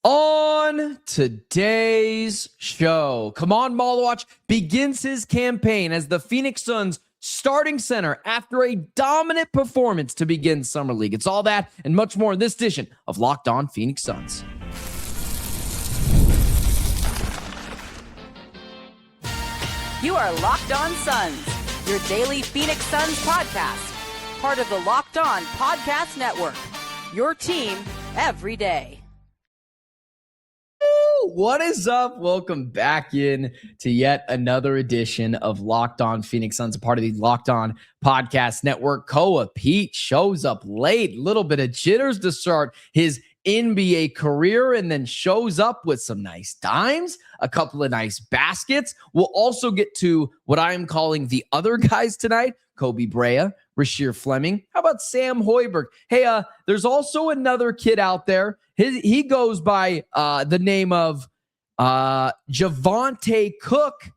On today's show, Khaman Maluach begins his campaign as the Phoenix Suns starting center after a dominant performance to begin Summer League. It's all that and much more in this edition of Locked On Phoenix Suns. You are Locked On Suns, your daily Phoenix Suns podcast, part of the Locked On Podcast Network, your team every day. What is up? Welcome back in to yet another edition of Locked On Phoenix Suns, a part of the Locked On Podcast Network. Koa Peat shows up late, little bit of jitters to start his NBA career, and then shows up with some nice dimes, a couple of nice baskets. We'll also get to what I am calling the other guys tonight: Koby, Brea, Rasheer Fleming. How about Sam Hoiberg? Hey, there's also another kid out there. He goes by the name of Javonte Cook,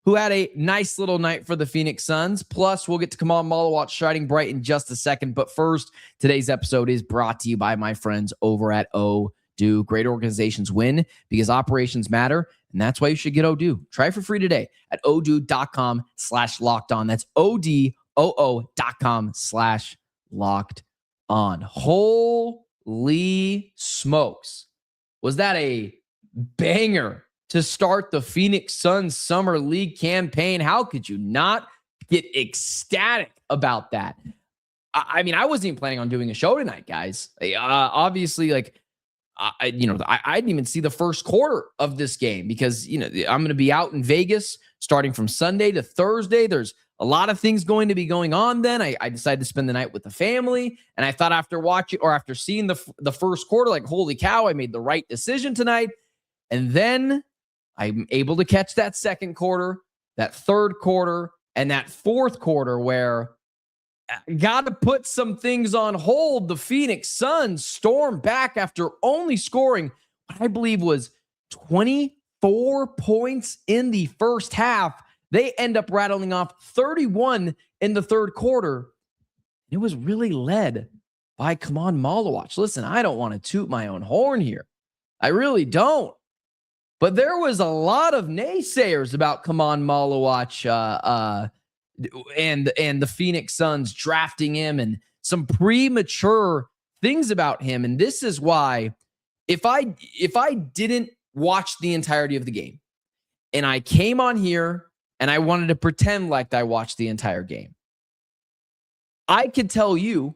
who had a nice little night for the Phoenix Suns. Plus, we'll get to Kaman Maluach shining bright in just a second. But first, today's episode is brought to you by my friends over at Odoo. Great organizations win because operations matter, and that's why you should get Odoo. Try it for free today at odoo.com/lockedon. That's odoo.com/lockedon. Holy smokes. Was that a banger to start the Phoenix Suns Summer League campaign? How could you not get ecstatic about that? I mean, I wasn't even planning on doing a show tonight, guys. Obviously, I didn't even see the first quarter of this game because, I'm going to be out in Vegas starting from Sunday to Thursday. There's a lot of things going to be going on then. I decided to spend the night with the family, and I thought after seeing the first quarter, like, holy cow, I made the right decision tonight. And then I'm able to catch that second quarter, that third quarter, and that fourth quarter where I got to put some things on hold. The Phoenix Suns storm back after only scoring what I believe was 24 points in the first half. They end up rattling off 31 in the third quarter. It was really led by Khaman Maluach. Listen, I don't want to toot my own horn here. I really don't. But there was a lot of naysayers about Khaman Maluach and the Phoenix Suns drafting him and some premature things about him. And this is why if I didn't watch the entirety of the game and I came on here and I wanted to pretend like I watched the entire game, I could tell you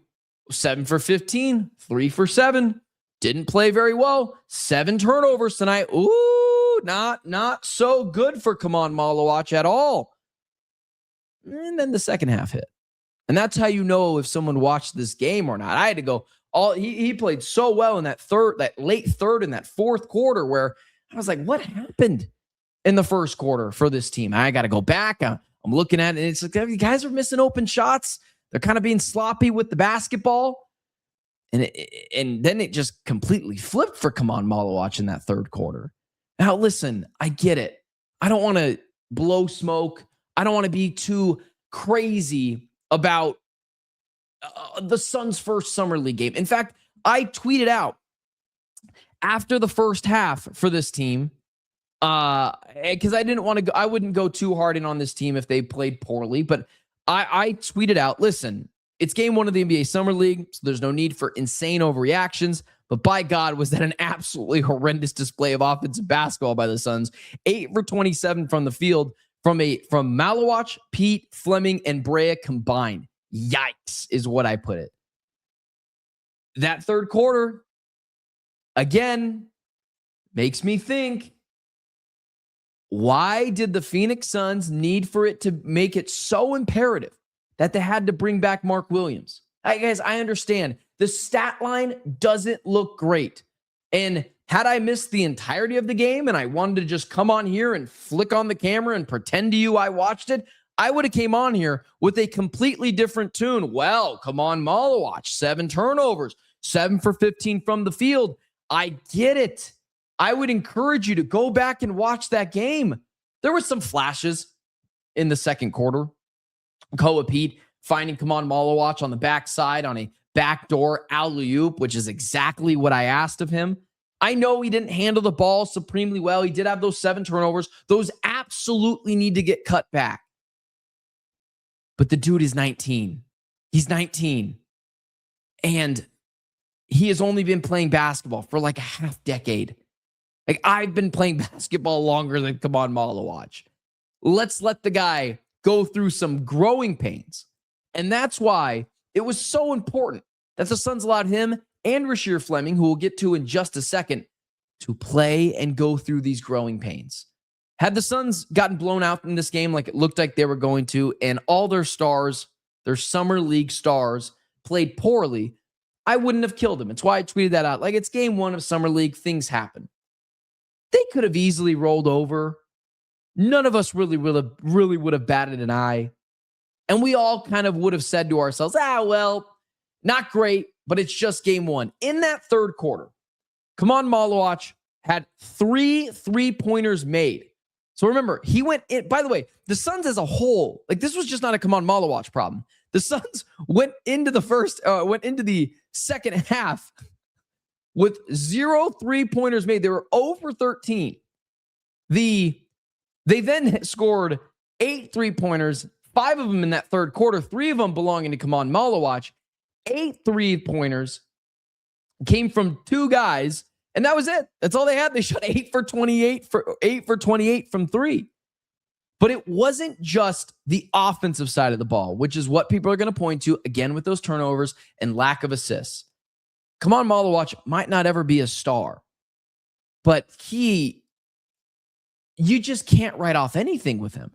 7 for 15, 3 for 7, didn't play very well, 7 turnovers tonight. Ooh, not so good for Khaman Maluach at all. And then the second half hit. And that's how you know if someone watched this game or not. I had to go he played so well in that late third and that fourth quarter where I was like, what happened in the first quarter for this team? I got to go back. I'm looking at it, and it's like, you guys are missing open shots. They're kind of being sloppy with the basketball. And then it just completely flipped for Khaman Maluach in that third quarter. Now, listen, I get it. I don't want to blow smoke. I don't want to be too crazy about the Suns' first Summer League game. In fact, I tweeted out after the first half for this team, because I wouldn't go too hard in on this team if they played poorly, but I tweeted out, listen, it's game 1 of the NBA Summer League, so there's no need for insane overreactions, but by God, was that an absolutely horrendous display of offensive basketball by the Suns. 8 for 27 from the field from Malawatch, Peat, Fleming, and Brea combined. Yikes is what I put it. That third quarter, again, makes me think, why did the Phoenix Suns need for it to make it so imperative that they had to bring back Mark Williams? Guys, I understand. The stat line doesn't look great. And had I missed the entirety of the game and I wanted to just come on here and flick on the camera and pretend to you I watched it, I would have came on here with a completely different tune. Well, come on, Malawatch, 7 turnovers, 7 for 15 from the field. I get it. I would encourage you to go back and watch that game. There were some flashes in the second quarter. Koa Peat finding Khaman Maluach on the backside on a backdoor alley-oop, which is exactly what I asked of him. I know he didn't handle the ball supremely well. He did have those 7 turnovers. Those absolutely need to get cut back. But the dude is 19. He's 19. And he has only been playing basketball for like a half decade. Like, I've been playing basketball longer than Khaman Maluach. Let's let the guy go through some growing pains. And that's why it was so important that the Suns allowed him and Rasheer Fleming, who we'll get to in just a second, to play and go through these growing pains. Had the Suns gotten blown out in this game like it looked like they were going to, and all their stars, their summer league stars, played poorly, I wouldn't have killed him. It's why I tweeted that out. Like, it's game 1 of summer league. Things happen. They could have easily rolled over. None of us really would have batted an eye. And we all kind of would have said to ourselves, well, not great, but it's just game 1. In that third quarter, Khaman Maluach had 3 3-pointers made. So remember, he went in. By the way, the Suns as a whole, like, this was just not a Khaman Maluach problem. The Suns went into the second half with 0 3-pointers made. They were 0 for 13. They then scored 8 3-pointers, 5 of them in that third quarter, 3 of them belonging to Khaman Maluach. 8 3-pointers came from 2 guys, and that was it. That's all they had. They shot 8 for 28 from 3. But it wasn't just the offensive side of the ball, which is what people are going to point to, again, with those turnovers and lack of assists. Khaman Maluach might not ever be a star, but you just can't write off anything with him.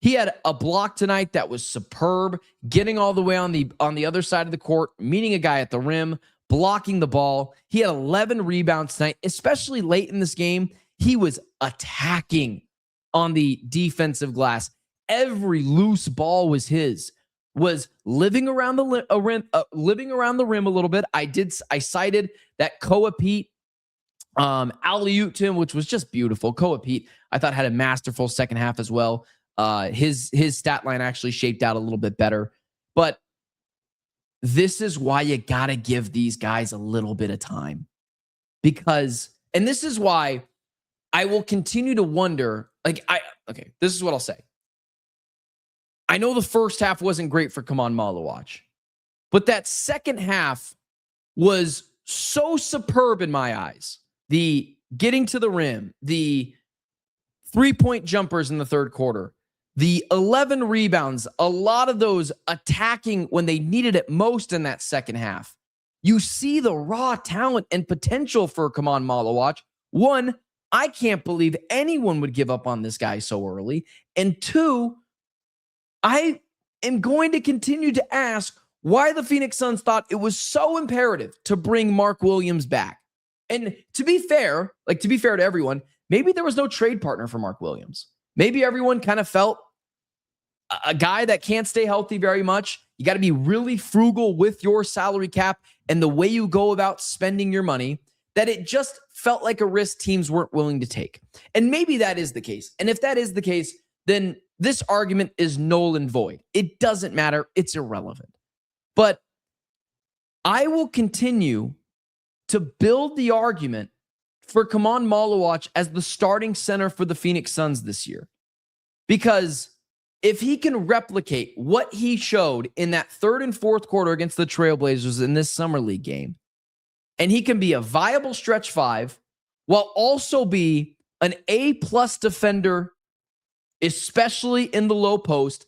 He had a block tonight that was superb, getting all the way on the other side of the court, meeting a guy at the rim, blocking the ball. He had 11 rebounds tonight, especially late in this game. He was attacking on the defensive glass. Every loose ball was his. Was living around the rim a little bit. I cited that Koa Peat alley-oop to him, which was just beautiful. Koa Peat, I thought, had a masterful second half as well. His stat line actually shaped out a little bit better. But this is why you got to give these guys a little bit of time. Because, and this is why I will continue to wonder, this is what I'll say. I know the first half wasn't great for Khaman Maluach, but that second half was so superb in my eyes. The getting to the rim, the 3-point jumpers in the third quarter, the 11 rebounds, a lot of those attacking when they needed it most in that second half. You see the raw talent and potential for Khaman Maluach. 1, I can't believe anyone would give up on this guy so early. And 2, I am going to continue to ask why the Phoenix Suns thought it was so imperative to bring Mark Williams back. And to be fair to everyone, maybe there was no trade partner for Mark Williams. Maybe everyone kind of felt a guy that can't stay healthy very much. You got to be really frugal with your salary cap and the way you go about spending your money, that it just felt like a risk teams weren't willing to take. And maybe that is the case. And if that is the case, then this argument is null and void. It doesn't matter. It's irrelevant. But I will continue to build the argument for Khaman Maluach as the starting center for the Phoenix Suns this year. Because if he can replicate what he showed in that third and fourth quarter against the Trailblazers in this summer league game, and he can be a viable stretch 5 while also be an A+ defender, especially in the low post,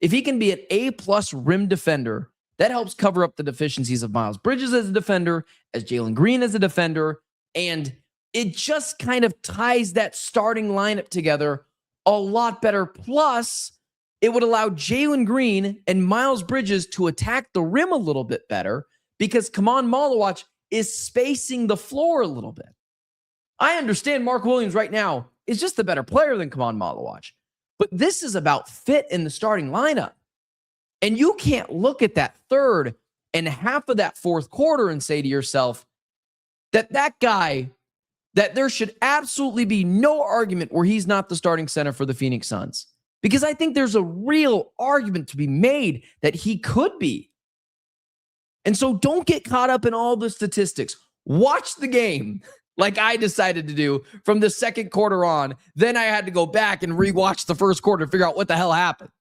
if he can be an A+ rim defender, that helps cover up the deficiencies of Miles Bridges as a defender, as Jalen Green as a defender, and it just kind of ties that starting lineup together a lot better. Plus, it would allow Jalen Green and Miles Bridges to attack the rim a little bit better because Khaman Maluach is spacing the floor a little bit. I understand Mark Williams right now is just the better player than Khaman Maluach, but this is about fit in the starting lineup. And you can't look at that third and half of that fourth quarter and say to yourself that guy, that there should absolutely be no argument where he's not the starting center for the Phoenix Suns. Because I think there's a real argument to be made that he could be. And so don't get caught up in all the statistics. watch the game like I decided to do from the second quarter on. Then I had to go back and rewatch the first quarter to figure out what the hell happened.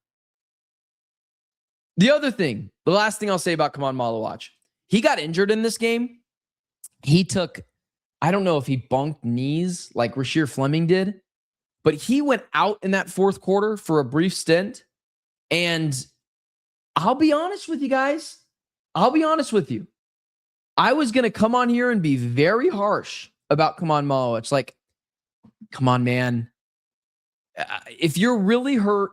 The other thing, the last thing I'll say about Khaman Maluach, he got injured in this game. He took, I don't know if he bunked knees like Rasheer Fleming did, but he went out in that fourth quarter for a brief stint. And I'll be honest with you guys. I'll be honest with you. I was going to come on here and be very harsh about Khaman Maluach. Like, come on, man. If you're really hurt,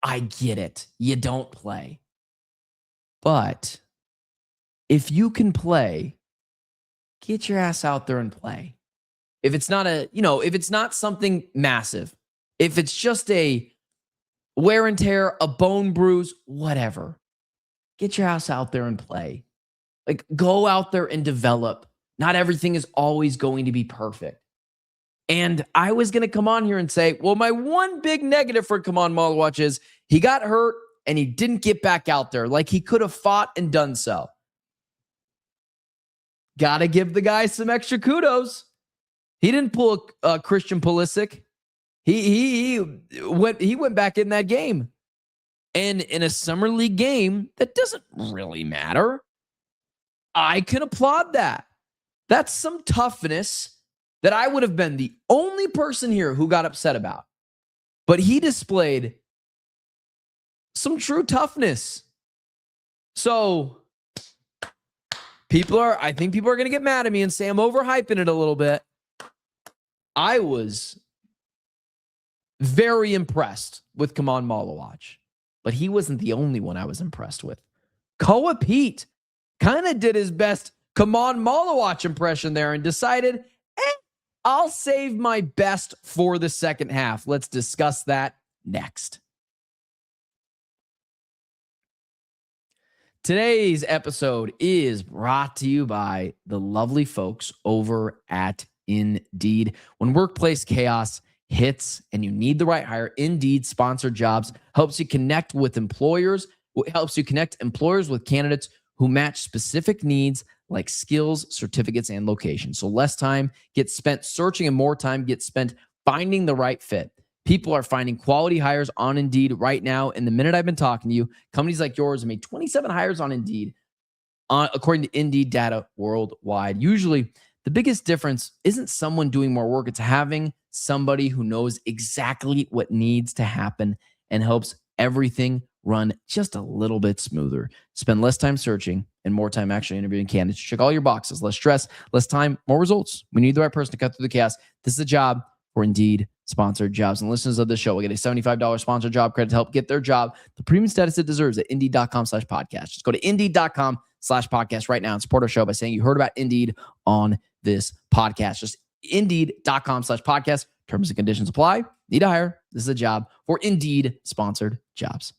I get it. You don't play. But if you can play, get your ass out there and play. If it's not if it's not something massive, if it's just a wear and tear, a bone bruise, whatever, get your ass out there and play. Like, go out there and develop. Not everything is always going to be perfect. And I was going to come on here and say, well, my one big negative for Khaman Maluach is he got hurt and he didn't get back out there. Like, he could have fought and done so. Got to give the guy some extra kudos. He didn't pull a Christian Pulisic. He went back in that game. And in a summer league game, that doesn't really matter. I can applaud that. That's some toughness that I would have been the only person here who got upset about. But he displayed some true toughness. So I think people are going to get mad at me and say I'm overhyping it a little bit. I was very impressed with Khaman Maluach, but he wasn't the only one I was impressed with. Koa Peat kind of did his best Khaman Maluach impression there and decided, I'll save my best for the second half. Let's discuss that next. Today's episode is brought to you by the lovely folks over at Indeed. When workplace chaos hits and you need the right hire, Indeed sponsored jobs helps you connect with employers. It helps you connect employers with candidates who match specific needs like skills, certificates, and location. So less time gets spent searching and more time gets spent finding the right fit. People are finding quality hires on Indeed right now. And the minute I've been talking to you, companies like yours have made 27 hires on Indeed, according to Indeed data worldwide. Usually, the biggest difference isn't someone doing more work. It's having somebody who knows exactly what needs to happen and helps everything run just a little bit smoother. Spend less time searching and more time actually interviewing candidates. Check all your boxes. Less stress, less time, more results. We need the right person to cut through the chaos. This is a job for Indeed sponsored jobs. And listeners of this show will get a $75 sponsored job credit to help get their job the premium status it deserves at Indeed.com/podcast. Just go to Indeed.com/podcast right now and support our show by saying you heard about Indeed on this podcast. Just Indeed.com/podcast. Terms and conditions apply. Need to hire. This is a job for Indeed sponsored jobs.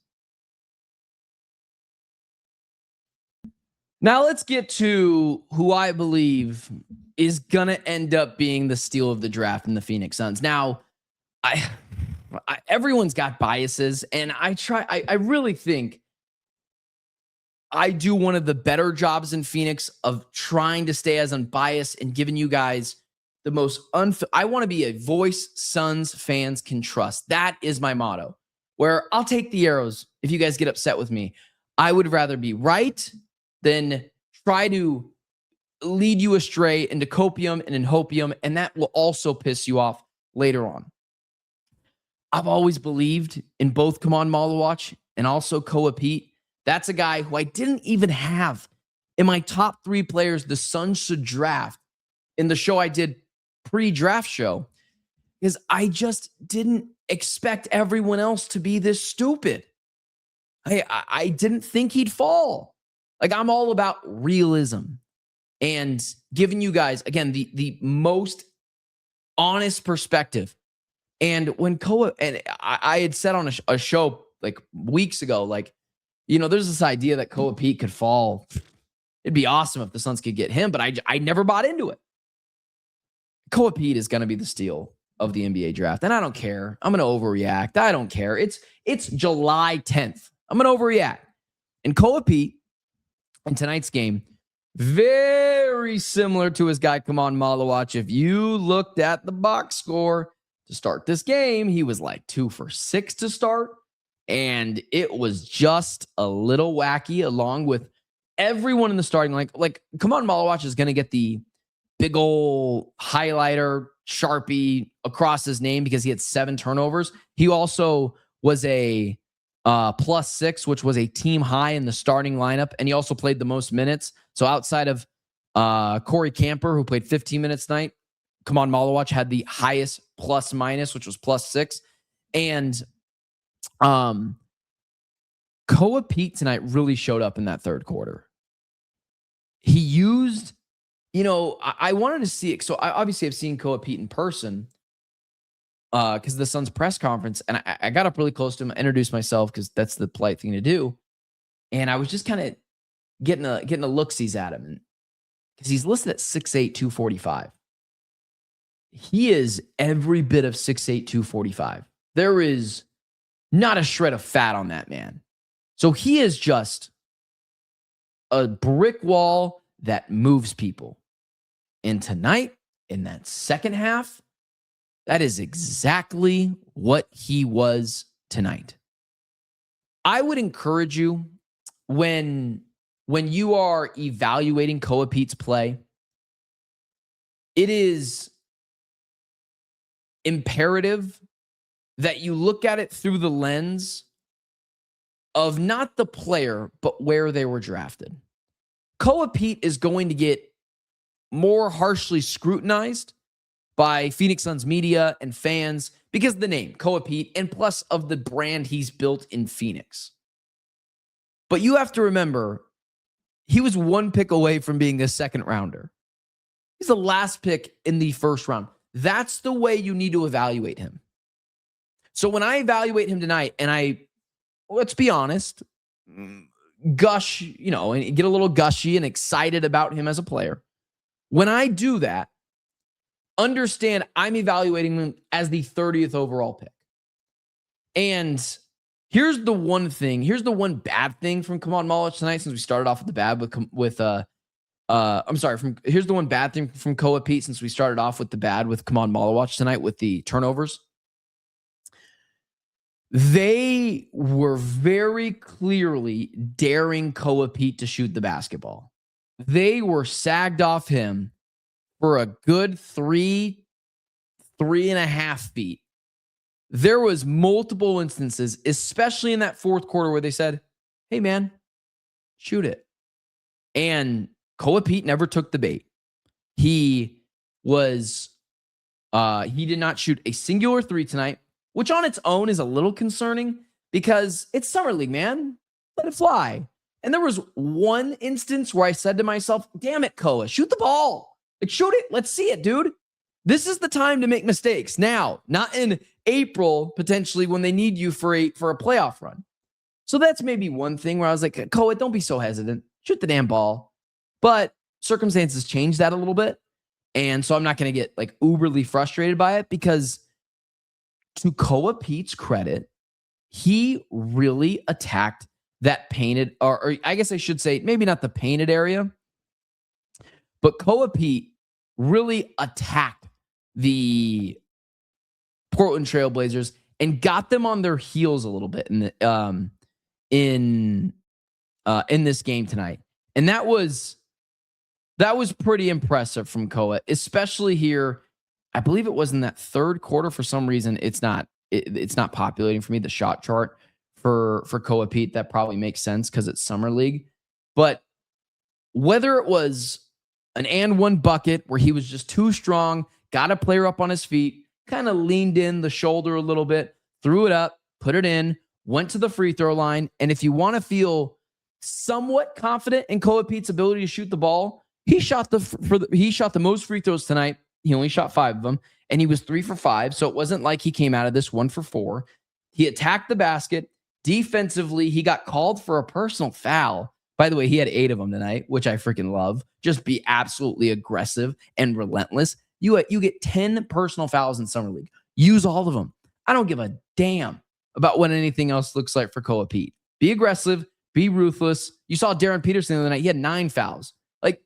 Now let's get to who I believe is going to end up being the steal of the draft in the Phoenix Suns. Now, everyone's got biases, and I really think I do one of the better jobs in Phoenix of trying to stay as unbiased and giving you guys the most I want to be a voice Suns fans can trust. That is my motto, where I'll take the arrows if you guys get upset with me. I would rather be right than try to lead you astray into copium and in hopium, and that will also piss you off later on. I've always believed in both Khaman Maluach and also Koa Peat. That's a guy who I didn't even have in my top 3 players the Suns should draft in the show I did pre-draft show, because I just didn't expect everyone else to be this stupid. I didn't think he'd fall. Like, I'm all about realism and giving you guys, again, the most honest perspective. And when Koa, and I had said on a show like weeks ago, like, there's this idea that Koa Peat could fall. It'd be awesome if the Suns could get him, but I never bought into it. Koa Peat is going to be the steal of the NBA draft. And I don't care. I'm going to overreact. I don't care. It's July 10th. I'm going to overreact. And Koa Peat in tonight's game Very similar to his guy, Khaman Maluach. If you looked at the box score to start this game, he was like 2 for 6 to start. And it was just a little wacky, along with everyone in the starting line. Like Khaman Maluach is going to get the big old highlighter Sharpie across his name because he had 7 turnovers. He also was a +6, which was a team high in the starting lineup. And he also played the most minutes. So outside of Corey Camper, who played 15 minutes tonight, Khaman Maluach had the highest plus-minus, which was +6. And Koa Peat tonight really showed up in that third quarter. He used, I wanted to see it. So obviously I've seen Koa Peat in person because of the Suns press conference. And I got up really close to him, introduced myself because that's the polite thing to do. And I was just kind of getting a look-sees at him. Because he's listed at 6'8", 245. He is every bit of 6'8", 245. There is not a shred of fat on that man. So he is just a brick wall that moves people. And tonight, in that second half, that is exactly what he was tonight. I would encourage you when you are evaluating Koa Peat's play, it is imperative that you look at it through the lens of not the player, but where they were drafted. Koa Peat is going to get more harshly scrutinized by Phoenix Suns media and fans because of the name, Koa Peat, and plus of the brand he's built in Phoenix. But you have to remember, he was 1 pick away from being a second rounder. He's the last pick in the first round. That's the way you need to evaluate him. So when I evaluate him tonight, and let's be honest, gush, and get a little gushy and excited about him as a player. When I do that, understand I'm evaluating him as the 30th overall pick. And here's the one bad thing from Khaman Maluach tonight, since we started off with the bad here's the one bad thing from Koa Peat, since we started off with the bad with Khaman Maluach tonight with the turnovers. They were very clearly daring Koa Peat to shoot the basketball. They were sagged off him for a good 3.5 feet. There was multiple instances, especially in that fourth quarter, where they said, hey man, shoot it. And Koa Peat never took the bait. He did not shoot a singular 3 tonight, which on its own is a little concerning because it's Summer League, man. Let it fly. And there was one instance where I said to myself, damn it, Koa, shoot the ball. Like, shoot it. Let's see it, dude. This is the time to make mistakes. Now, not in April, potentially, when they need you for a playoff run. So that's maybe one thing where I was like, Koa, don't be so hesitant. Shoot the damn ball. But circumstances changed that a little bit. And so I'm not going to get like uberly frustrated by it, because to Koa Peat's credit, he really attacked that painted, or I guess I should say, maybe not the painted area, but Koa Peat really attacked the Portland Trailblazers and got them on their heels a little bit in this game tonight. And that was pretty impressive from Koa, especially here. I believe it was in that third quarter. For some reason, it's not populating for me, the shot chart for Koa Peat. That probably makes sense because it's Summer League. But whether it was an and one bucket where he was just too strong, got a player up on his feet, kind of leaned in the shoulder a little bit, threw it up, put it in, went to the free throw line. And if you want to feel somewhat confident in Koa Peat's ability to shoot the ball, he shot the most free throws tonight. He only shot 5 of them, and he was 3 for 5. So it wasn't like he came out of this 1 for 4. He attacked the basket. Defensively, he got called for a personal foul. By the way, he had 8 of them tonight, which I freaking love. Just be absolutely aggressive and relentless. You get 10 personal fouls in Summer League. Use all of them. I don't give a damn about what anything else looks like for Koa Peat. Be aggressive. Be ruthless. You saw Darren Peterson the other night. He had 9 fouls. Like,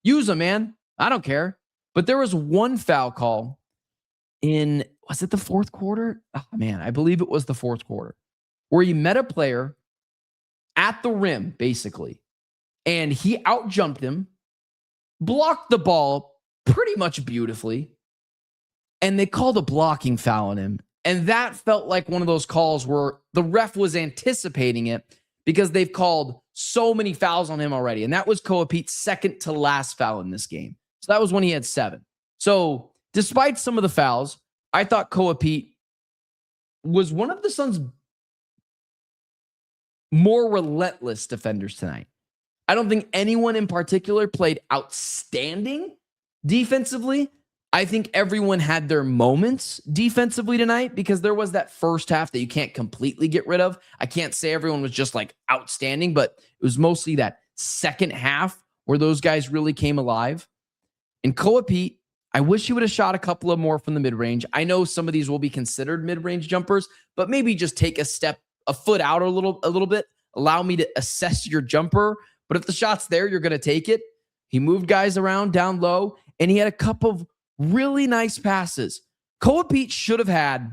Use them, man. I don't care. But there was one foul call was it the fourth quarter? Oh, man, I believe it was the fourth quarter, where he met a player at the rim, basically, and he outjumped him, blocked the ball pretty much beautifully, and they called a blocking foul on him. And that felt like one of those calls where the ref was anticipating it because they've called so many fouls on him already. And that was Koa Peat's second to last foul in this game. So that was when he had 7. So despite some of the fouls, I thought Koa Peat was one of the Suns' more relentless defenders tonight. I don't think anyone in particular played outstanding defensively. I think everyone had their moments defensively tonight because there was that first half that you can't completely get rid of. I can't say everyone was just like outstanding, but it was mostly that second half where those guys really came alive. And Koa Peat, I wish he would have shot a couple of more from the mid-range. I know some of these will be considered mid-range jumpers, but maybe just take a foot out a little bit. Allow me to assess your jumper. But if the shot's there, you're going to take it. He moved guys around down low, and he had a couple of really nice passes. Koa Peat should have had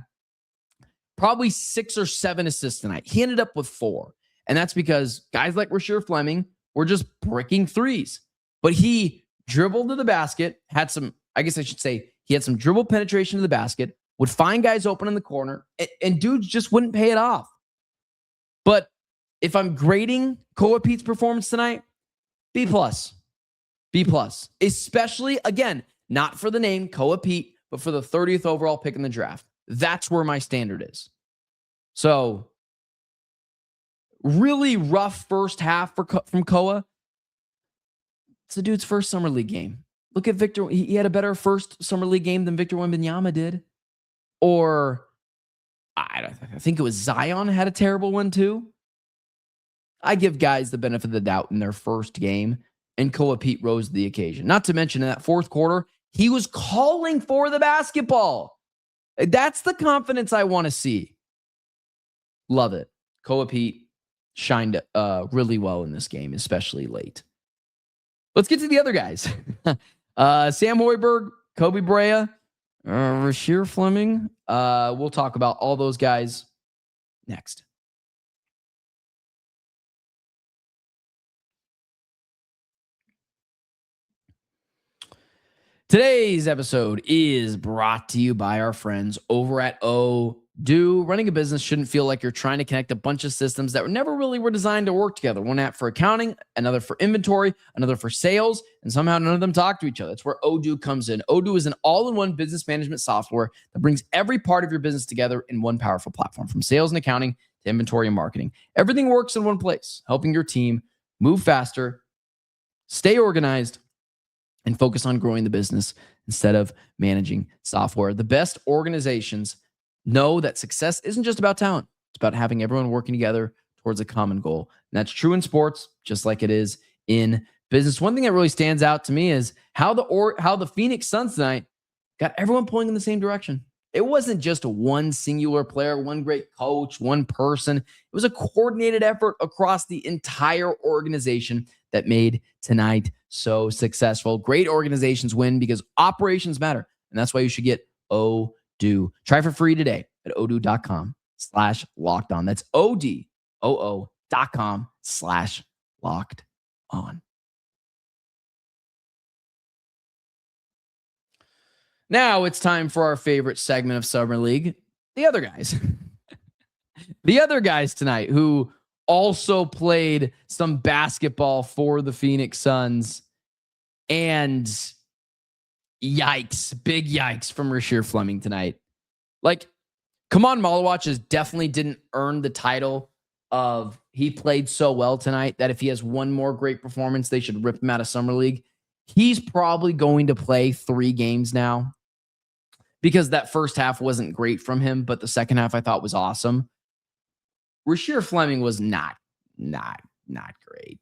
probably 6 or 7 assists tonight. He ended up with 4. And that's because guys like Rasheer Fleming were just bricking threes. But he dribbled to the basket, had some, I guess I should say, he had some dribble penetration to the basket, would find guys open in the corner, and dudes just wouldn't pay it off. But if I'm grading Koa Peat's performance tonight, B+. B+. Especially, again, not for the name Koa Peat, but for the 30th overall pick in the draft. That's where my standard is. So, really rough first half from Koa. It's the dude's first summer league game. Look at Victor. He had a better first summer league game than Victor Wembanyama did. Or, I think it was Zion had a terrible one too. I give guys the benefit of the doubt in their first game, and Koa Peat rose to the occasion. Not to mention in that fourth quarter, he was calling for the basketball. That's the confidence I want to see. Love it. Koa Peat shined really well in this game, especially late. Let's get to the other guys. Sam Hoiberg, Koby Brea, Rasheer Fleming. We'll talk about all those guys next. Today's episode is brought to you by our friends over at Odoo. Running a business shouldn't feel like you're trying to connect a bunch of systems that never really were designed to work together. One app for accounting, another for inventory, another for sales, and somehow none of them talk to each other. That's where Odoo comes in. Odoo is an all-in-one business management software that brings every part of your business together in one powerful platform, from sales and accounting to inventory and marketing. Everything works in one place, helping your team move faster, stay organized, and focus on growing the business instead of managing software. The best organizations know that success isn't just about talent. It's about having everyone working together towards a common goal. And that's true in sports, just like it is in business. One thing that really stands out to me is how the Phoenix Suns tonight got everyone pulling in the same direction. It wasn't just one singular player, one great coach, one person. It was a coordinated effort across the entire organization that made tonight so successful. Great organizations win because operations matter. And that's why you should get Odoo. Try for free today at odoo.com/lockedon. That's odoo.com/lockedon. Now it's time for our favorite segment of Summer League, the other guys. The other guys tonight who also played some basketball for the Phoenix Suns. And yikes, big yikes from Rasheer Fleming tonight. Like, Khaman Maluach definitely didn't earn the title of he played so well tonight that if he has one more great performance, they should rip him out of Summer League. He's probably going to play 3 games now because that first half wasn't great from him, but the second half I thought was awesome. Rasheer Fleming was not great.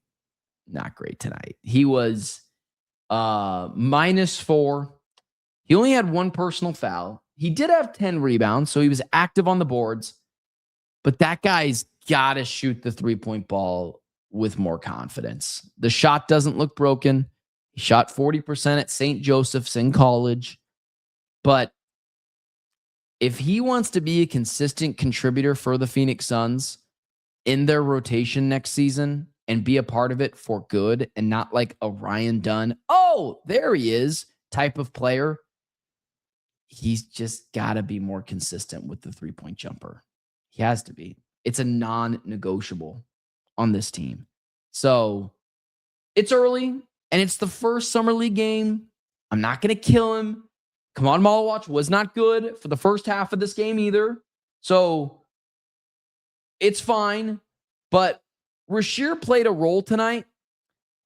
Not great tonight. He was -4. He only had 1 personal foul. He did have 10 rebounds, so he was active on the boards. But that guy's got to shoot the 3-point ball with more confidence. The shot doesn't look broken. He shot 40% at St. Joseph's in college. But if he wants to be a consistent contributor for the Phoenix Suns in their rotation next season and be a part of it for good and not like a Ryan Dunn, oh, there he is type of player, he's just got to be more consistent with the 3-point jumper. He has to be. It's a non-negotiable on this team. So it's early and it's the first summer league game. I'm not going to kill him. Khaman Maluach was not good for the first half of this game either. So it's fine. But Rasheer played a role tonight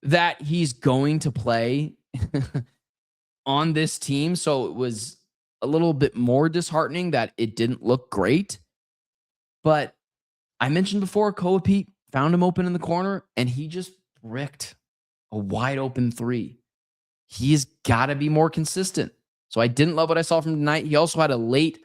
that he's going to play on this team. So it was a little bit more disheartening that it didn't look great. But I mentioned before, Koa Peat found him open in the corner and he just bricked a wide open 3. He's got to be more consistent. So I didn't love what I saw from tonight. He also had a late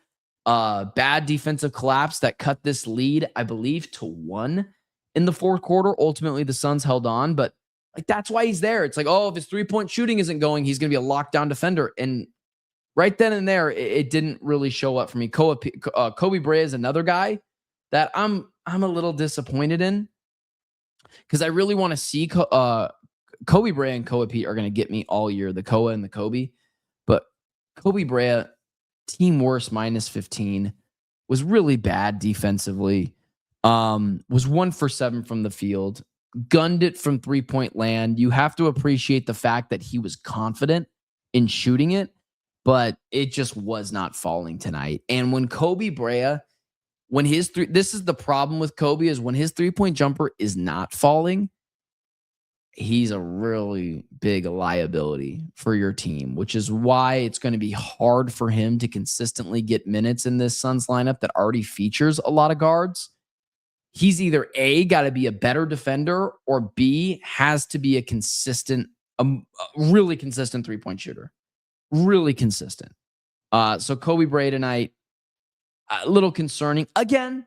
bad defensive collapse that cut this lead, I believe, to 1 in the fourth quarter. Ultimately, the Suns held on, but like that's why he's there. It's like, oh, if his 3-point shooting isn't going, he's going to be a lockdown defender. And right then and there, it didn't really show up for me. Koby Brea is another guy that I'm a little disappointed in because I really want to see Koby Brea and Koa Peat are going to get me all year, the Koa and the Koby. But Koby Brea, team worst -15, was really bad defensively. Was 1 for 7 from the field, gunned it from 3-point land. You have to appreciate the fact that he was confident in shooting it, but it just was not falling tonight. And when Koby Brea, this is the problem with Koby, is when his 3-point jumper is not falling, he's a really big liability for your team, which is why it's going to be hard for him to consistently get minutes in this Suns lineup that already features a lot of guards. He's either A, got to be a better defender, or B, has to be a really consistent 3-point shooter. Really consistent. So Koby Brea tonight, a little concerning. Again,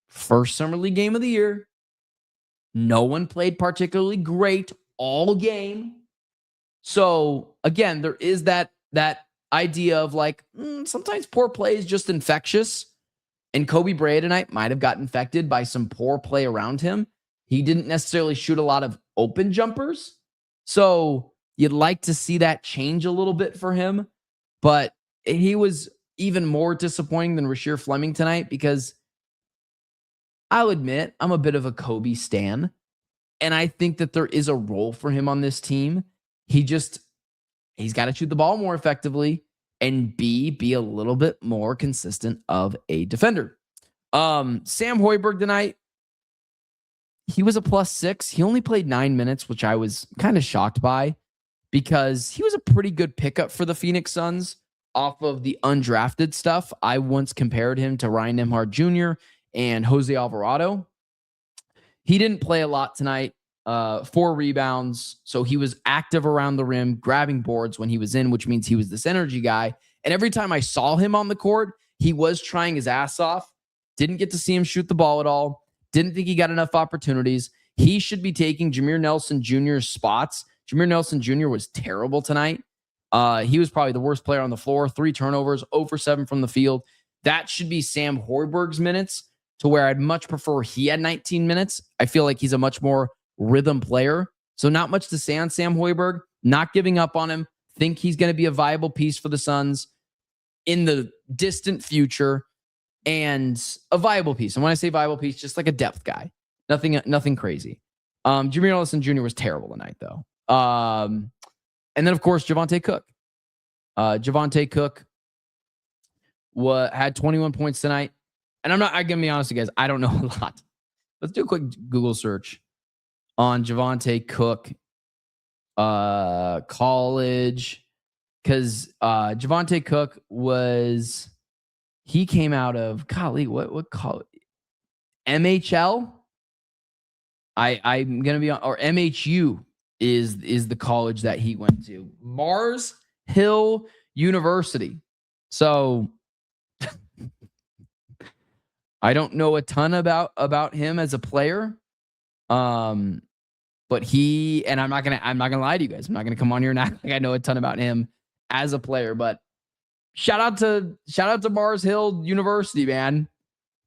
first summer league game of the year. No one played particularly great all game. So again, there is that idea of like, sometimes poor play is just infectious. And Koby Brea tonight might have got infected by some poor play around him. He didn't necessarily shoot a lot of open jumpers. So you'd like to see that change a little bit for him. But he was even more disappointing than Rasheer Fleming tonight because I'll admit I'm a bit of a Koby stan. And I think that there is a role for him on this team. He's got to shoot the ball more effectively and be a little bit more consistent of a defender. Sam Hoiberg tonight, he was a +6. He only played 9 minutes, which I was kind of shocked by because he was a pretty good pickup for the Phoenix Suns off of the undrafted stuff. I once compared him to Ryan Nembhard Jr. and Jose Alvarado. He didn't play a lot tonight. 4 rebounds. So he was active around the rim, grabbing boards when he was in, which means he was this energy guy. And every time I saw him on the court, he was trying his ass off. Didn't get to see him shoot the ball at all. Didn't think he got enough opportunities. He should be taking Jameer Nelson Jr.'s spots. Jameer Nelson Jr. was terrible tonight. He was probably the worst player on the floor. 3 turnovers, 0 for 7 from the field. That should be Sam Hoiberg's minutes, to where I'd much prefer he had 19 minutes. I feel like he's a much more rhythm player. So not much to say on Sam Hoiberg. Not giving up on him. Think he's going to be a viable piece for the Suns in the distant future, and a viable piece. And when I say viable piece, just like a depth guy. Nothing crazy. Jameer Nelson Jr. was terrible tonight, though. And then, of course, Javonte Cook. Javonte Cook had 21 points tonight. And I'm going to be honest with you guys, I don't know a lot. Let's do a quick Google search on Javonte Cook college, because Javonte Cook he came out of, golly, what college? MHL? I'm going to be on, or MHU is the college that he went to. Mars Hill University. So I don't know a ton about him as a player. But But I'm not gonna lie to you guys. I'm not gonna come on here and act like I know a ton about him as a player. But shout out to Mars Hill University, man.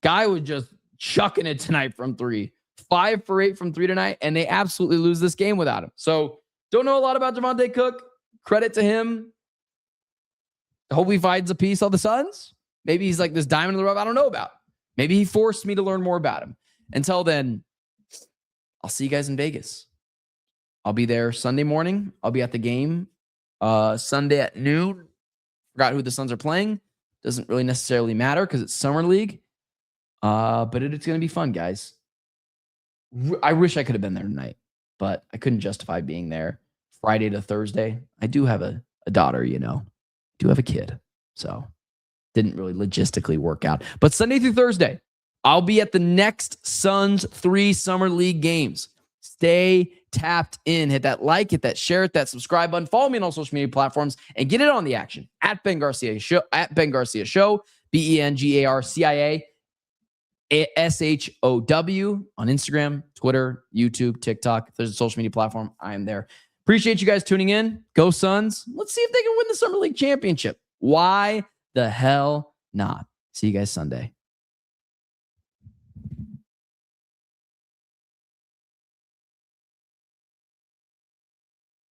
Guy was just chucking it tonight from 3. 5 for 8 from 3 tonight, and they absolutely lose this game without him. So don't know a lot about Javonte Cook. Credit to him. Hope he finds a piece on the Suns. Maybe he's like this diamond in the rough I don't know about. Maybe he forced me to learn more about him. Until then, I'll see you guys in Vegas. I'll be there Sunday morning. I'll be at the game Sunday at noon. Forgot who the Suns are playing. Doesn't really necessarily matter because it's Summer League. But it's going to be fun, guys. I wish I could have been there tonight, but I couldn't justify being there Friday to Thursday. I do have a daughter, do have a kid. So didn't really logistically work out. But Sunday through Thursday, I'll be at the next Suns 3 Summer League games. Stay tapped in. Hit that like, hit that share, hit that subscribe button. Follow me on all social media platforms and get it on the action. At Ben Garcia Show, BenGarcia SHOW on Instagram, Twitter, YouTube, TikTok. If there's a social media platform, I am there. Appreciate you guys tuning in. Go Suns. Let's see if they can win the Summer League championship. Why the hell not? See you guys Sunday.